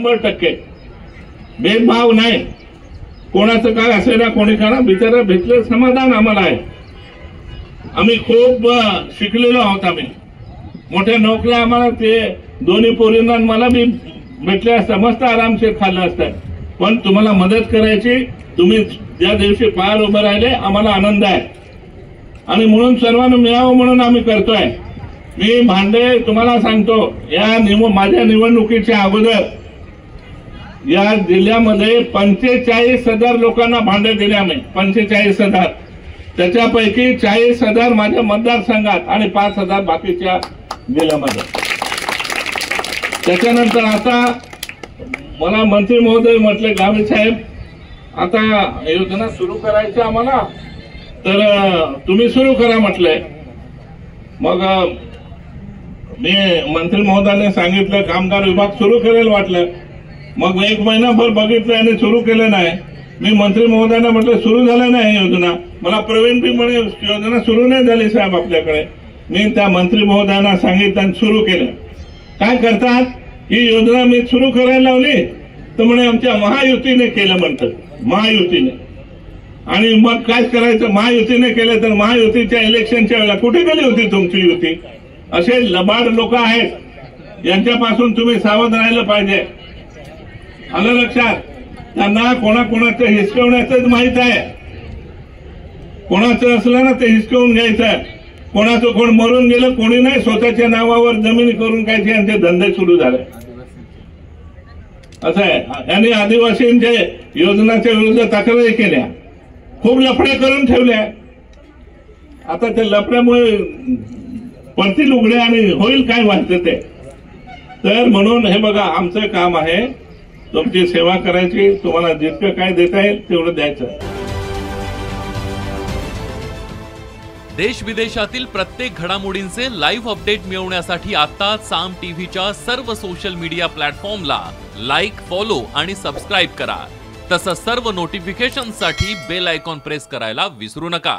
100% भेदभाव नाही, कोणाचं काय असेल ना कोणी करा, बिचारा भेटलं समाधान आम्हाला आहे. आम्ही खूप शिकलेलो आहोत, आम्ही मोठ्या नोकऱ्या आम्हाला ते दोन्ही पोरींना मला बी भेटले असता, मस्त आरामशीर खाल्लं असतं. पण तुम्हाला मदत करायची, तुम्ही ज्या दिवशी पार उभं राहिले आम्हाला आनंद आहे आणि म्हणून सर्वांना मिळावं म्हणून आम्ही करतोय. मी भांडे तुम्हाला सांगतो, माझ्या निवडणुकीच्या अगोदर या जिल्ह्यामध्ये 45,000 लोकांना भांडे दिले आम्ही. 45,000, त्याच्यापैकी 40,000 माझ्या मतदारसंघात आणि 5,000 बाकीच्या जिल्ह्यामध्ये. त्याच्यानंतर आता मला मंत्री महोदय म्हटले, गावी साहेब आता योजना सुरू करायची आम्हाला, तर तुम्ही सुरू करा म्हटलंय. मग मी मंत्री महोदयाने सांगितलं कामगार विभाग सुरू करेल वाटलं. मग 1 महिनाभर बघितलं आणि सुरू केलं नाही. मी मंत्री महोदयांना म्हटलं सुरू झालं नाही योजना. मला प्रवीण बी म्हणे योजना सुरू नाही झाली साहेब आपल्याकडे. मी त्या मंत्री महोदयांना सांगितलं आणि सुरू केलं. काय करतात, ही योजना मी सुरू करायला लावली तर म्हणे आमच्या महायुतीने केलं म्हणतात, महायुतीने. आणि मग काय करायचं, महायुतीने केलं तर महायुतीच्या इलेक्शनच्या वेळेला कुठे गेली होती तुमची युती? असे लबाड लोक आहेत, यांच्यापासून तुम्ही सावध राहिलं पाहिजे. आलं लक्षात? त्यांना कोणाकोणाचं हिसकवण्याचंच माहित आहे. कोणाचं असलं ना ते हिसकवून घ्यायचं. कोणाचं कोण मरून गेलं कोणी नाही, स्वतःच्या नावावर जमीन करून काय यांचे धंदे सुरू झाले. असं आहे. यांनी आदिवासींच्या योजनाच्या विरुद्ध तक्रारी केल्या, खूप लफड्या करून ठेवल्या. आता ते लफड्यामुळे पडतील उघडे आणि होईल काय वाटतं ते. तर म्हणून हे बघा, आमचं काम आहे तुमची सेवा करायची. तुम्हाला जितकं काय देता येईल तेवढं द्यायचं. देश विदेशातील प्रत्येक घडामोडींचे लाईव्ह अपडेट मिळवण्यासाठी आता साम टीव्हीच्या सर्व सोशल मीडिया प्लॅटफॉर्मला लाईक, फॉलो आणि सबस्क्राईब करा. तसंच सर्व नोटिफिकेशनसाठी बेल आयकॉन प्रेस करायला विसरू नका.